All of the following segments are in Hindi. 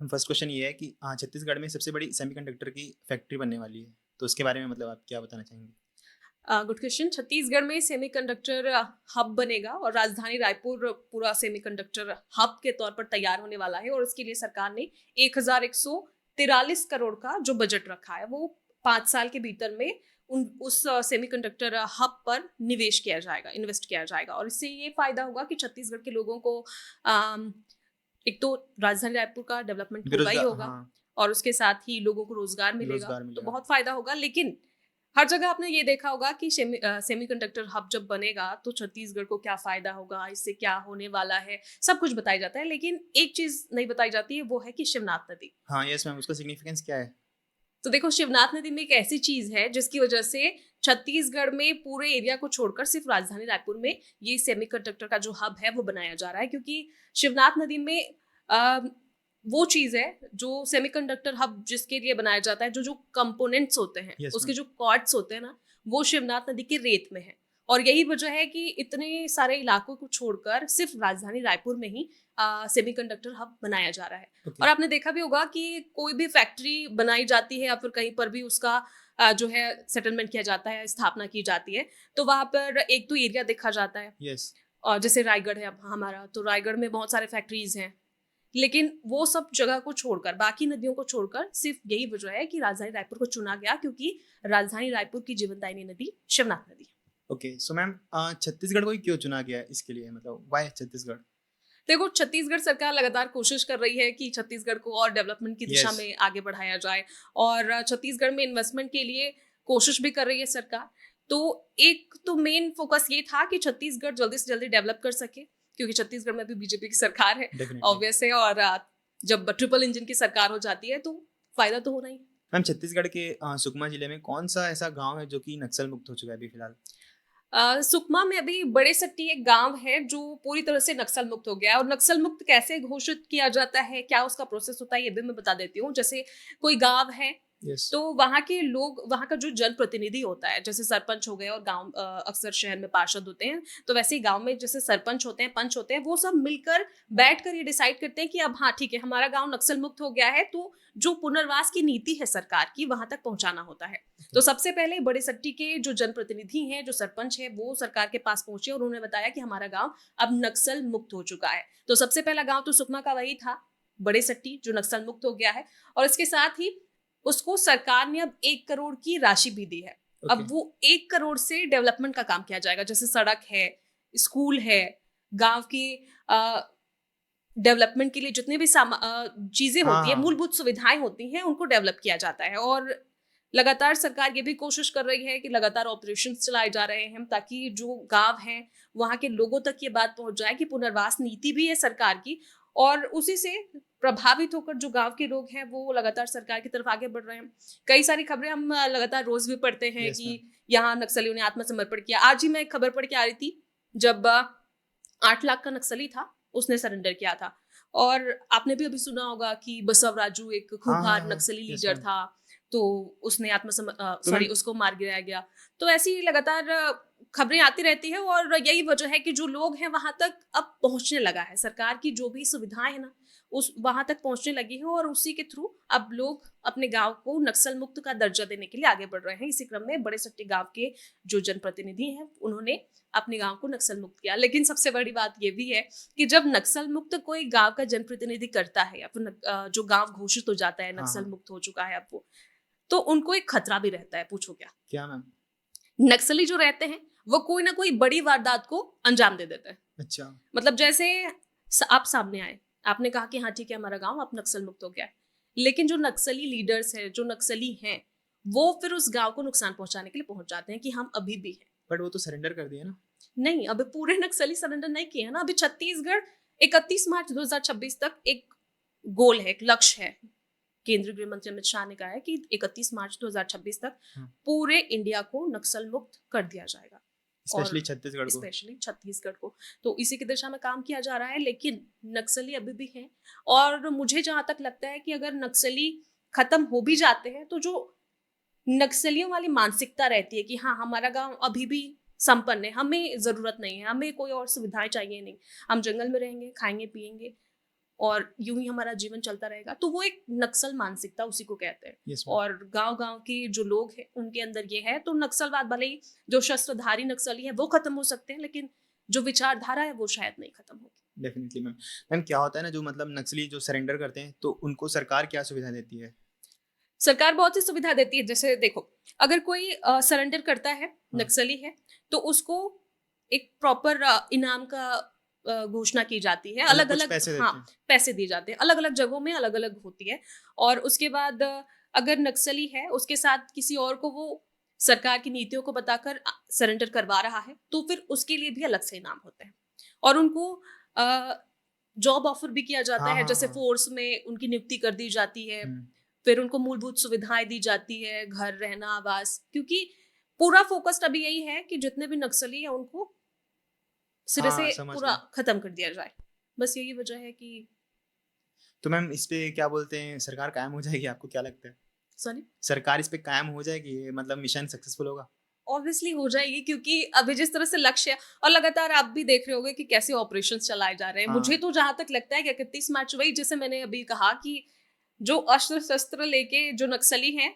फर्स्ट क्वेश्चन ये है कि छत्तीसगढ़ में सबसे बड़ी सेमीकंडक्टर की फैक्ट्री बनने वाली है, तो उसके बारे में मतलब आप क्या बताना चाहेंगे? Good question. छत्तीसगढ़ में सेमीकंडक्टर हब बनेगा और राजधानी रायपुर पूरा सेमीकंडक्टर हब के तौर पर तैयार होने वाला है और इसके लिए सरकार ने 1143 करोड़ का जो बजट रखा है वो 5 साल के भीतर में उस सेमीकंडक्टर हब पर निवेश किया जाएगा, इन्वेस्ट किया जाएगा। और इससे ये फायदा होगा कि छत्तीसगढ़ के लोगों को अम, एक तो राजधानी रायपुर का डेवलपमेंट होगा ही बेरोजगार, होगा हाँ, और उसके साथ ही लोगों को रोजगार मिलेगा, रोजगार तो मिलेगा। बहुत फायदा होगा। लेकिन हर जगह आपने ये देखा होगा कि सेमीकंडक्टर हब जब बनेगा तो छत्तीसगढ़ को क्या फायदा होगा, इससे क्या होने वाला है, सब कुछ बताया जाता है। लेकिन एक चीज नहीं बताई जाती है, वो है कि शिवनाथ नदी। हाँ, यस मैम, उसका सिग्निफिकेंस क्या है? तो देखो, शिवनाथ नदी में एक ऐसी चीज है जिसकी वजह से छत्तीसगढ़ में पूरे एरिया को छोड़कर सिर्फ राजधानी रायपुर में ये सेमीकंडक्टर का जो हब है वो बनाया जा रहा है, क्योंकि शिवनाथ नदी में अ, वो चीज है जो सेमीकंडक्टर हब जिसके लिए बनाया जाता है, जो जो कंपोनेंट्स होते हैं, यस उसके मैम। जो कॉर्ड्स होते हैं ना, वो शिवनाथ नदी के रेत में है। और यही वजह है कि इतने सारे इलाकों को छोड़कर सिर्फ राजधानी रायपुर में ही सेमीकंडक्टर हब बनाया जा रहा है। ओके। और आपने देखा भी होगा कि कोई भी फैक्ट्री बनाई जाती है या फिर कहीं पर भी उसका जो है सेटलमेंट किया जाता है, स्थापना की जाती है, तो वहां पर एक तो एरिया देखा जाता है। यस। और जैसे रायगढ़ है अब हमारा, तो रायगढ़ में बहुत सारे फैक्ट्रीज हैं। लेकिन वो सब जगह को छोड़कर, बाकी नदियों को छोड़कर, सिर्फ यही वजह है कि राजधानी रायपुर को चुना गया, क्योंकि राजधानी रायपुर की जीवनदायिनी नदी शिवनाथ नदी है। ओके, सो मैम, छत्तीसगढ़ को ही क्यों चुना गया है इसके लिए, मतलब व्हाई छत्तीसगढ़? देखो, छत्तीसगढ़ सरकार लगातार कोशिश कर रही है कि छत्तीसगढ़ को और डेवलपमेंट की दिशा यस। में आगे बढ़ाया जाए और छत्तीसगढ़ में इन्वेस्टमेंट के लिए कोशिश भी कर रही है सरकार। तो एक तो मेन फोकस ये था कि छत्तीसगढ़ जल्दी से जल्दी डेवलप कर सके, क्योंकि छत्तीसगढ़ में भी बीजेपी की सरकार है, डेफिनेटली। ऑब्वियस है। और जब ट्रिपल इंजन की सरकार हो जाती है तो फायदा तो होना ही है। मैम, छत्तीसगढ़ के सुकमा जिले में कौन सा ऐसा गांव है जो कि नक्सल मुक्त हो चुका है अभी फिलहाल? सुकमा में अभी बड़े सट्टी एक गांव है जो पूरी तरह से नक्सल मुक्त हो गया है। और नक्सल मुक्त कैसे घोषित किया जाता है, क्या उसका प्रोसेस होता है, ये भी मैं बता देती हूँ। जैसे कोई गांव है, यस। तो वहाँ के लोग, वहाँ का जो जनप्रतिनिधि होता है, जैसे सरपंच हो गए, और गांव अक्सर शहर में पार्षद होते हैं, तो वैसे ही गांव में जैसे सरपंच होते हैं, पंच होते हैं, वो सब मिलकर बैठकर ये डिसाइड करते हैं कि अब हाँ ठीक है, हमारा गांव नक्सल मुक्त हो गया है, तो जो पुनर्वास की नीति है सरकार की, वहां तक पहुंचाना होता है। तो सबसे पहले बड़े सट्टी के जो जनप्रतिनिधि हैं, जो सरपंच है, वो सरकार के पास पहुंचे और उन्होंने बताया कि हमारा गांव अब नक्सल मुक्त हो चुका है। तो सबसे पहला गांव तो सुकमा का वही था, बड़े सट्टी, जो नक्सल मुक्त हो गया है। और इसके साथ ही उसको सरकार ने अब 1 करोड़ की राशि भी दी है। ओके। अब वो 1 करोड़ से डेवलपमेंट का काम किया जाएगा, जैसे सड़क है, स्कूल है, गांव की डेवलपमेंट के लिए जितनी भी चीजें हाँ, होती है, हाँ। मूलभूत सुविधाएं होती हैं, उनको डेवलप किया जाता है। और लगातार सरकार ये भी कोशिश कर रही है कि लगातार ऑपरेशंस चलाए जा रहे हैं, ताकि जो गांव हैं वहां के लोगों तक ये बात पहुंच जाए कि पुनर्वास नीति भी है सरकार की। और उसी से प्रभावित होकर जो गांव के लोग हैं वो लगातार सरकार की तरफ आगे बढ़ रहे हैं। कई सारी खबरें हम लगातार रोज भी पढ़ते हैं यस मैम। कि यहाँ नक्सलियों ने आत्मसमर्पण किया। आज ही मैं एक खबर पढ़ के आ रही थी, जब 8 लाख का नक्सली था, उसने सरेंडर किया था। और आपने भी अभी सुना होगा कि बसव राजू एक हाँ, हाँ, खूंखार हाँ। नक्सली यस लीडर मैम। था, तो उसने तो सॉरी, मैम, उसको मार गिराया गया। तो ऐसी लगातार खबरें आती रहती है और यही वजह है कि जो लोग हैं वहां तक अब पहुंचने लगा है, सरकार की जो भी सुविधाएं है ना, उस वहां तक पहुंचने लगी है। और उसी के थ्रू अब लोग अपने गांव को नक्सल मुक्त का दर्जा देने के लिए आगे बढ़ रहे हैं। इसी क्रम में बड़े सट्टी गांव के जो जनप्रतिनिधि हैं, उन्होंने अपने गांव को नक्सल मुक्त किया। लेकिन सबसे बड़ी बात यह भी है कि जब नक्सल मुक्त कोई गांव का जनप्रतिनिधि करता है, या फिर जो गांव घोषित हो जाता है हाँ, नक्सल हाँ। मुक्त हो चुका है अब वो, तो उनको एक खतरा भी रहता है। पूछो क्या? क्या मैम? नक्सली जो रहते हैं वो कोई ना कोई बड़ी वारदात को अंजाम दे देते हैं। अच्छा। मतलब जैसे आप सामने आए, आपने कहा कि हाँ ठीक है, हमारा गांव अब नक्सल मुक्त हो गया है, लेकिन जो नक्सली लीडर्स हैं, जो नक्सली हैं, वो फिर उस गांव को नुकसान पहुंचाने के लिए पहुंच जाते हैं कि हम अभी भी हैं। बट वो तो सरेंडर कर दिया ना। नहीं, अभी पूरे नक्सली सरेंडर नहीं किए हैं ना। अभी छत्तीसगढ़ 31 मार्च 2026 तक एक गोल है, एक लक्ष्य है। केंद्रीय गृह मंत्री अमित शाह ने कहा है कि 31 मार्च 2026 तक हाँ। पूरे इंडिया को नक्सल मुक्त कर दिया जाएगा, स्पेशली और छत्तीसगढ़ को। स्पेशली छत्तीसगढ़ को। तो इसी की दिशा में काम किया जा रहा है, लेकिन नक्सली अभी भी हैं। और मुझे जहां तक लगता है कि अगर नक्सली खत्म हो भी जाते हैं, तो जो नक्सलियों वाली मानसिकता रहती है कि हाँ हमारा गांव अभी भी संपन्न है, हमें जरूरत नहीं है, हमें कोई और सुविधाएं चाहिए नहीं, हम जंगल में रहेंगे, खाएंगे पिएंगे और यूं ही हमारा जीवन चलता रहेगा, तो वो एक नक्सल मानसिकता उसी को कहते हैं। Yes ma'am. और गांव-गांव के जो लोग हैं उनके अंदर ये है, तो नक्सलवाद भले ही जो शस्त्रधारी नक्सली हैं वो खत्म हो सकते हैं, लेकिन जो विचारधारा है वो शायद नहीं खत्म होगी। Definitely ma'am. मैम क्या होता है ना, जो मतलब नक्सली जो सरेंडर करते हैं तो उनको सरकार क्या सुविधा देती है? सरकार बहुत सी सुविधा देती है, जैसे देखो, अगर कोई सरेंडर करता है, हाँ। नक्सली है, तो उसको एक प्रॉपर इनाम का घोषणा की जाती है, मतलब अलग कुछ अलग, पैसे हाँ, देते हैं? पैसे दिए जाते हैं, अलग अलग जगहों में अलग अलग होती है। और उसके बाद अगर नक्सली है उसके साथ किसी और को वो सरकार की नीतियों को बताकर सरेंडर करवा रहा है, तो फिर उसके लिए भी अलग से इनाम होते हैं। और उनको जॉब ऑफर भी किया जाता हाँ है, हाँ जैसे हाँ। फोर्स में उनकी नियुक्ति कर दी जाती है। हम्म। फिर उनको मूलभूत सुविधाएं दी जाती है, घर, रहना, आवास, क्योंकि पूरा फोकस अभी यही है कि जितने भी नक्सली हैं उनको सिरे हाँ से समझ पूरा गया। खत्म कर दिया जाए। बस यही वजह है कि, तो मैम इस पे क्या बोलते हैं, सरकार कायम हो जाएगी, आपको क्या लगता है? सॉरी, सरकार इस पे कायम हो जाएगी, ये मतलब मिशन सक्सेसफुल होगा? ऑब्वियसली हो जाएगी, क्योंकि अभी जिस तरह से लक्ष्य है, और लगातार आप भी देख रहे होगे कि कैसे ऑपरेशन चलाए जा रहे हैं। मुझे हाँ तो जहां तक लगता है कि 31 मार्च, वही जैसे मैंने अभी कहा कि जो अस्त्र शस्त्र लेके जो नक्सली हैं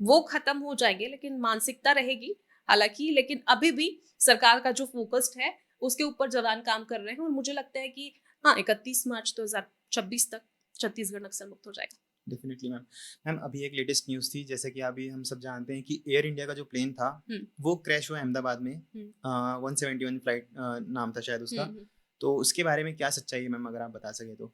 वो खत्म हो जाएंगे, लेकिन मानसिकता रहेगी हालांकि। लेकिन अभी भी सरकार का जो फोकस्ड है उसके ऊपर जवान काम कर रहे हैं, और मुझे लगता है कि हाँ, 31 मार्च 2026 तक छत्तीसगढ़ नक्सल मुक्त हो जाएगा। Definitely ma'am. मैम अभी एक लेटेस्ट न्यूज़ थी, जैसे कि अभी हम सब जानते हैं कि एयर इंडिया का जो प्लेन था हम्म वो क्रैश हुआ अहमदाबाद में। हम्म 171 फ्लाइट नाम था शायद उसका। हम्म। तो उसके बारे में क्या सच्चाई है मैम, अगर आप बता सके तो?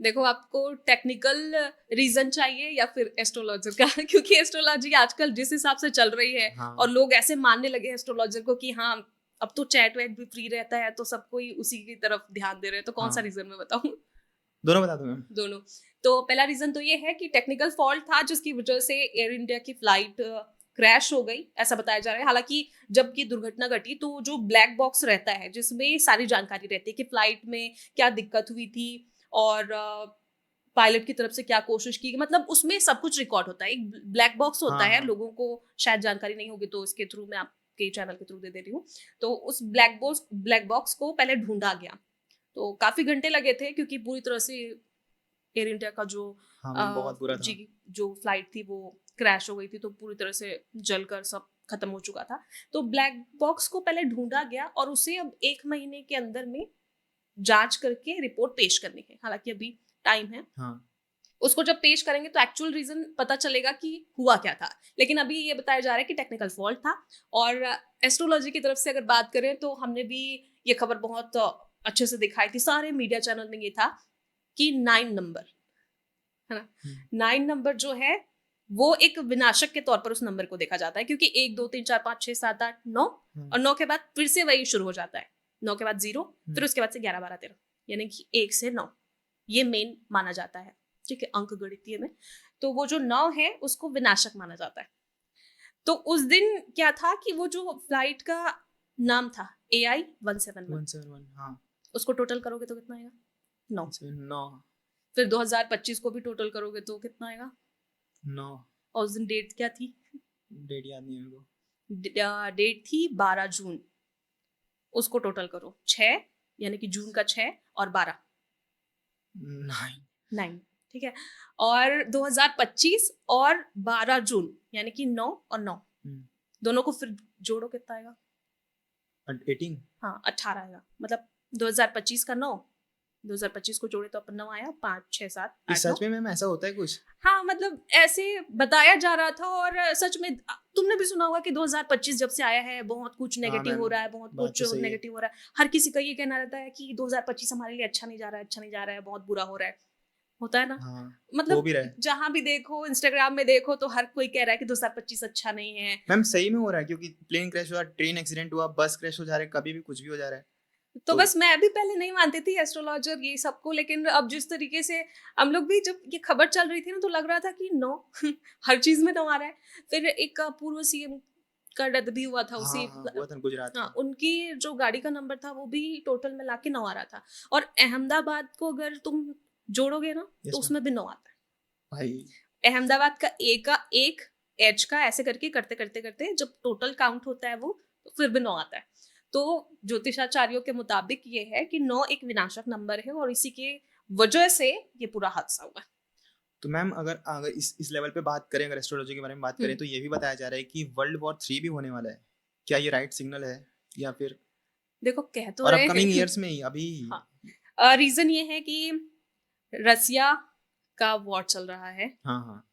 देखो, आपको टेक्निकल रीजन चाहिए या फिर एस्ट्रोलॉजर का क्योंकि एस्ट्रोलॉजी आजकल जिस हिसाब से चल रही है, और हाँ लोग ऐसे मानने लगे एस्ट्रोलॉजर को कि हाँ, अब तो चैट वैट भी फ्री रहता है, तो सब कोई उसी की तरफ ध्यान दे रहे हैं, तो कौन सा हाँ, रीजन मैं बताऊं? दोनों बता दो मैम। दोनों। तो पहला रीजन तो ये है कि टेक्निकल फॉल्ट था जिसकी वजह से एयर इंडिया की फ्लाइट क्रैश हो गई, ऐसा बताया जा रहा है। हालांकि जब ये दुर्घटना घटी तो जो ब्लैक बॉक्स रहता है जिसमें सारी जानकारी रहती है कि फ्लाइट में क्या दिक्कत हुई थी, और पायलट की तरफ से क्या कोशिश की, मतलब उसमें सब कुछ रिकॉर्ड होता है। एक ब्लैक बॉक्स होता हाँ है, हाँ लोगों को शायद जानकारी नहीं होगी, तो इसके थ्रू मैं आपके चैनल के थ्रू दे रही हूँ। तो उस ब्लैक बॉक्स को पहले ढूंढा गया, तो काफी घंटे लगे थे, क्योंकि पूरी तरह से एयर इंडिया का जो हाँ मैम, बहुत बुरा जी था। जो फ्लाइट थी वो क्रैश हो गई थी, तो पूरी तरह से जलकर सब खत्म हो चुका था। तो ब्लैक बॉक्स को पहले ढूंढा गया, और उसे अब 1 महीने के अंदर में जांच करके रिपोर्ट पेश करनी है। हालांकि अभी टाइम है, हाँ उसको जब पेश करेंगे तो एक्चुअल रीजन पता चलेगा कि हुआ क्या था। लेकिन अभी ये बताया जा रहा है कि टेक्निकल फॉल्ट था। और एस्ट्रोलॉजी की तरफ से अगर बात करें तो हमने भी ये खबर बहुत अच्छे से दिखाई थी, सारे मीडिया चैनल में ये था कि 9 नंबर, है ना, हम्म, 9 नंबर जो है वो एक विनाशक के तौर पर उस नंबर को देखा जाता है, क्योंकि 1 2 3 4 5 6 7 8 9, हाँ, और 9 के बाद फिर से वही शुरू हो जाता है। 9 के बाद 0, हम्म, फिर उसके बाद से 11 12 13, यानी कि 1 से 9 ये मेन माना जाता है, ठीक है, अंक गणितीय में। तो वो जो 9 है उसको विनाशक माना जाता है। तो उस दिन क्या था कि वो जो फ्लाइट का नाम था AI-171, 171, हाँ। उसको टोटल करोगे तो कितना आएगा? 9। 9। फिर 2025 को भी टोटल करोगे तो कितना आएगा? 9। और उस दिन डेट क्या थी? डेट याद नहीं है मेरे को। डेट थी 12 जून। उसको टोटल करो, 6, यानी कि जून का 6 और 12, 9। 9, ठीक है। और 2025 और 12 जून, यानी कि 9 और 9, दोनों को फिर जोड़ो, कितना आएगा? 18। हाँ, 18 आएगा। मतलब 2025 का 9, 2025 को जोड़े तो अपन 9 आया, 5 6 7 इस 8 9। सच में मैम ऐसा होता है कुछ? हाँ, मतलब ऐसे बताया जा रहा था। और सच में तुमने भी सुना होगा कि 2025 जब से आया है बहुत कुछ हाँ नेगेटिव मैम, हो रहा है, बहुत बात कुछ तो सही है। नेगेटिव हो रहा है। हर किसी का ये कहना रहता है कि 2025 हमारे लिए अच्छा नहीं जा रहा है, अच्छा नहीं जा रहा है, बहुत बुरा हो रहा है। होता है ना? हाँ, हो मतलब भी रहा है। जहां भी देखो, इंस्टाग्राम में देखो, तो हर कोई कह रहा है कि 2025 अच्छा नहीं है। मैम सही में हो रहा है, क्योंकि प्लेन क्रैश हुआ, ट्रेन एक्सीडेंट हुआ, बस क्रैश हो जा रहा है, कभी भी कुछ भी हो जा रहा है। तो तो बस मैं भी पहले नहीं मानती थी एस्ट्रोलॉजर ये सबको, लेकिन अब जिस तरीके से हम लोग भी, जब ये खबर चल रही थी ना, तो लग रहा था कि नो हर चीज में 9 आ रहा है। फिर एक पूर्व सीएम का डेथ भी हुआ था हाँ उसी, हाँ, हुआ था गुजरात हाँ, में। उनकी जो गाड़ी का नंबर था वो भी टोटल मिला के 9 आ रहा था। और अहमदाबाद को अगर तुम जोड़ोगे ना तो यस मैम। उसमें भी 9 आता भाई। है। अहमदाबाद का ए का 1, एच का, ऐसे करके करते करते करते जब टोटल काउंट होता है वो, तो फिर भी 9 आता है। तो ज्योतिषाचार्यों के मुताबिक ये है कि 9 एक विनाशक नंबर है, और इसी के वजह से ये पूरा हादसा हुआ। तो मैम अगर अगर इस लेवल पे बात करें, अगर एस्ट्रोलॉजी के बारे में बात करें, तो ये भी बताया जा रहा है कि वर्ल्ड वॉर 3 भी होने वाला है। क्या ये राइट सिग्नल है या फिर देखो कह तो और रहे अपकमिंग हैं। ईयर्स में ही अभी? हाँ, रीजन ये है कि रसिया का वॉर चल रहा है, हाँ, हाँ,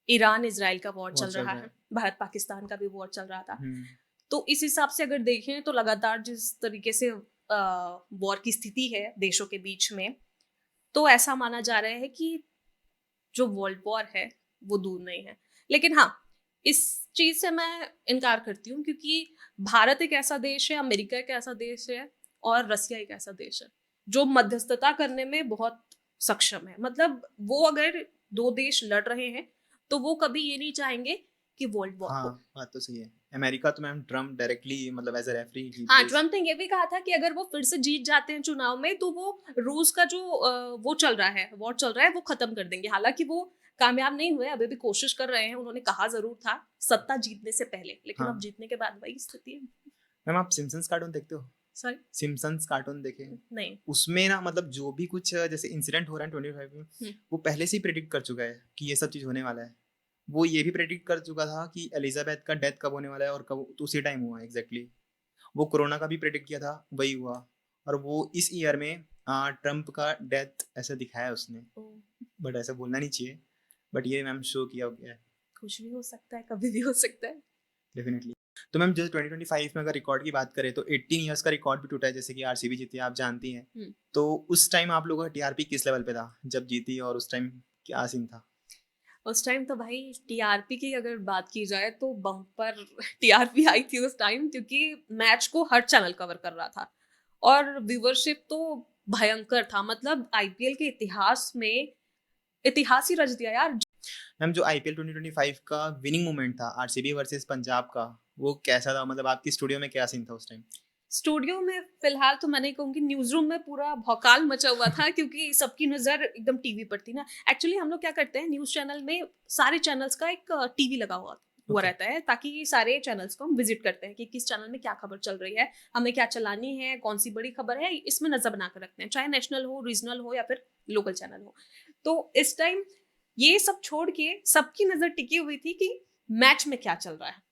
ईरान इजराइल का वॉर वॉर चल चल रहा रहा है, है। भारत पाकिस्तान का भी वॉर चल रहा था। हुँ, तो इस हिसाब से अगर देखें तो लगातार जिस तरीके से वॉर की स्थिति है देशों के बीच में, तो ऐसा माना जा रहा है कि जो वर्ल्ड वॉर है वो दूर नहीं है। लेकिन हाँ, इस चीज से मैं इनकार करती हूँ क्योंकि भारत एक ऐसा देश है, अमेरिका एक ऐसा देश है और रसिया एक ऐसा देश है जो मध्यस्थता करने में बहुत सक्षम है। मतलब वो अगर दो देश लड़ रहे हैं तो वो कभी ये नहीं चाहेंगे कि वर्ल्ड वॉर हाँ, हो। बात तो सही है। अमेरिका तो मैम ट्रम्प डायरेक्टली मतलब एज़ अ रेफरी ही हाँ, प्लेज़। ट्रम्प ने ये भी कहा था कि अगर वो फिर से जीत जाते हैं चुनाव में तो वो रूस का जो वो चल रहा है, वॉर चल रहा है, वो खत्म कर देंगे। हालांकि वो कामयाब नहीं हुए, अभी भी कोशिश कर रहे हैं। उन्होंने कहा जरूर था सत्ता जीतने से पहले, लेकिन अब हाँ, जीतने के बाद वही स्थिति है। मैम आप सिम्पसन्स कार्टून देखते हो? सॉरी, सिम्पसन्स कार्टून देखे? नहीं। उसमें ना मतलब जो भी कुछ जैसे इंसिडेंट हो रहा है 25 में, हम्म, वो पहले से ही प्रेडिक्ट कर चुका है कि ये सब चीज़ होने वाला है। वो ये भी प्रेडिक्ट कर चुका था कि एलिज़ाबेथ का डेथ कब होने वाला है और कब, तो उसी टाइम हुआ एग्ज़ैक्टली। वो कोरोना का भी प्रेडिक्ट किया था, वही हुआ। और वो इस ईयर में ट्रम्प का डेथ ऐसा दिखाया है उसने, ओ, बट ऐसा बोलना नहीं चाहिए। बट ये मैम शो किया गया है कुछ भी हो सकता है, कभी भी हो सकता है। डेफिनेटली। तो मैम जैसे 2025 में अगर रिकॉर्ड की बात करें तो 18 इयर्स का रिकॉर्ड भी टूटा है, जैसे कि आरसीबी जीती है, आप जानती हैं। हम्म, तो उस टाइम आप लोगों का टीआरपी किस लेवल पे था जब जीती, और उस टाइम क्या सीन था? उस टाइम तो भाई टीआरपी की अगर बात की जाए तो बम्पर टीआरपी आई थी उस टाइम, क्योंकि मैच को हर चैनल कवर कर रहा था और व्यूवरशिप तो भयंकर था। मतलब आईपीएल के इतिहास में इतिहास ही रच दिया यार। मैम जो आईपीएल 2025 का विनिंग मोमेंट था आरसीबी वर्सेस पंजाब का, वो कैसा था? मतलब आपकी स्टूडियो में क्या सीन था उस टाइम? स्टूडियो में फिलहाल तो मैं नहीं कहूंगी, न्यूज रूम में पूरा भौकाल मचा हुआ था क्योंकि सबकी नजर एकदम टीवी पर थी ना। एक्चुअली हम लोग क्या करते हैं, न्यूज चैनल में सारे चैनल्स का एक टीवी लगा हुआ ओके। रहता है, ताकि सारे चैनल्स को हम विजिट करते हैं कि किस चैनल में क्या खबर चल रही है, हमें क्या चलानी है, कौन सी बड़ी खबर है, इसमें नजर बनाकर रखते हैं, चाहे नेशनल हो, रीजनल हो या फिर लोकल चैनल हो। तो इस टाइम ये सब छोड़ के सबकी नजर टिकी हुई थी कि मैच में क्या चल रहा है।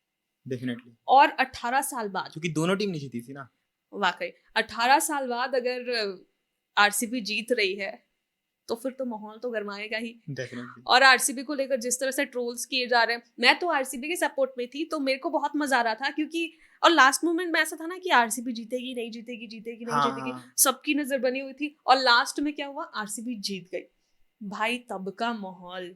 डेफिनेटली, और 18 साल बाद, क्योंकि दोनों टीम नहीं जीती थी ना। वाकई 18 साल बाद अगर आरसीबी जीत रही है तो फिर तो माहौल तो गरमाएगा ही। डेफिनेटली। और आरसीबी को लेकर जिस तरह से ट्रोल्स किए जा रहे हैं, मैं तो आरसीबी के सपोर्ट में थी तो मेरे को बहुत मजा आ रहा था, क्योंकि और लास्ट मोमेंट में ऐसा था ना कि आरसीबी जीतेगी नहीं जीतेगी, जीतेगी नहीं हाँ, जीतेगी, हाँ। सबकी नजर बनी हुई थी। और लास्ट में क्या हुआ, आरसीबी जीत गई। भाई तब का माहौल,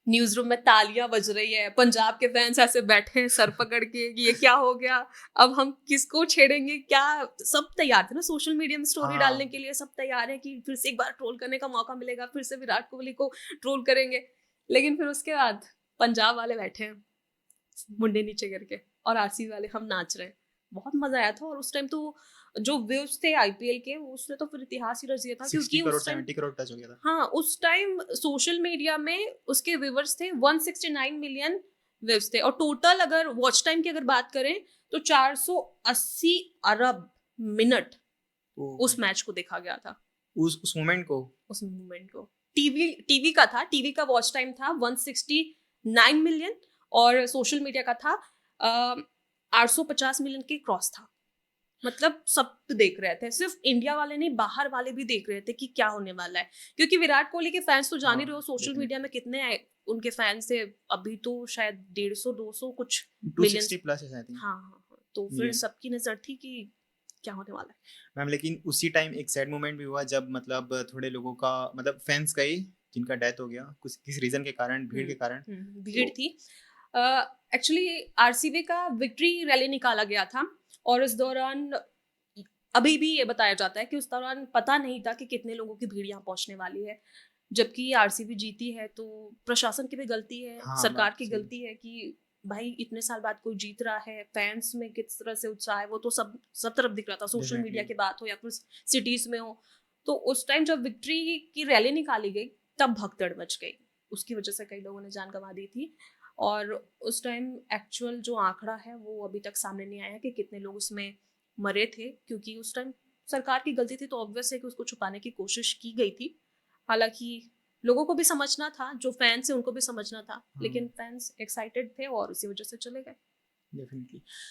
न्यूज रूम में तालियां बज रही है, पंजाब के फैंस ऐसे बैठे हैं सर पकड़ के कि ये क्या हो गया, अब हम किसको छेड़ेंगे क्या। सब तैयार थे ना सोशल मीडिया में स्टोरी डालने हाँ, के लिए, सब तैयार है कि फिर से एक बार ट्रोल करने का मौका मिलेगा, फिर से विराट कोहली को ट्रोल करेंगे। लेकिन फिर उसके बाद पंजाब वाले बैठे हैं मुंडे नीचे करके और आरसीबी वाले हम नाच रहे हैं। बहुत मजा आया था। और उस टाइम तो जो व्यूज थे आईपीएल के, उसने तो फिर इतिहास ही रच दिया था, 60 क्योंकि करोड़ उस टाइम, 70 करोड़ टच हो गया था। हाँ उस टाइम सोशल मीडिया में उसके व्यूवर्स थे 169 मिलियन व्यूज थे। और टोटल अगर वॉच टाइम की अगर बात करें तो 480 अरब मिनट ओह उस माय गॉड! मैच को देखा गया था। उस मोमेंट को। उस मूवमेंट को टीवी टीवी का था, टीवी का वॉच टाइम था 169 मिलियन और सोशल मीडिया का था 850 मिलियन के क्रॉस था। मतलब सब देख रहे थे, सिर्फ इंडिया वाले नहीं बाहर वाले भी देख रहे थे कि क्या होने वाला है। क्योंकि विराट कोहली के फैंस तो जान ही रहे हो हाँ, सोशल मीडिया डेफिनेटली। में कितने उनके फैंस थे। अभी तो शायद 150-200 कुछ मिलियंस। 260 प्लस है आई थिंक हाँ हाँ हाँ, तो फिर मिलियन। सबकी नजर थी कि क्या होने वाला है। मैम लेकिन उसी टाइम एक सैड मोमेंट भी हुआ जब मतलब थोड़े लोगों का मतलब फैंस गए जिनका डेथ हो गया कुछ किस रीजन के कारण, भीड़ के कारण। भीड़ तो थी। एक्चुअली आरसीबी का विक्ट्री रैली निकाला गया था और उस दौरान अभी भी ये बताया जाता है कि उस दौरान पता नहीं था कि कितने लोगों की भीड़ यहाँ पहुंचने वाली है। जबकि आरसीबी जीती है तो प्रशासन की भी गलती है, हाँ, बात सरकार तो की सही है। गलती है कि भाई इतने साल बाद कोई जीत रहा है, फैंस में किस तरह से उत्साह है वो तो सब तरफ दिख रहा था, सोशल मीडिया डेफिनेटली। की बात हो या फिर सिटीज में हो। तो उस टाइम जब विक्ट्री की रैली निकाली गई तब भगदड़ मच गई, उसकी वजह से कई लोगों ने जान गंवा दी थी। और उस टाइम एक्चुअल जो आंकड़ा है वो अभी तक सामने नहीं आया कि कितने लोग उसमें मरे थे, क्योंकि उस टाइम सरकार की गलती थी तो ऑब्वियस है कि उसको छुपाने की कोशिश की गई थी। हालाँकि लोगों को भी समझना था, जो फैन्स हैं उनको भी समझना था, हाँ, लेकिन फैन्स एक्साइटेड थे और उसी वजह से चले गए। डेफ़िनिटली।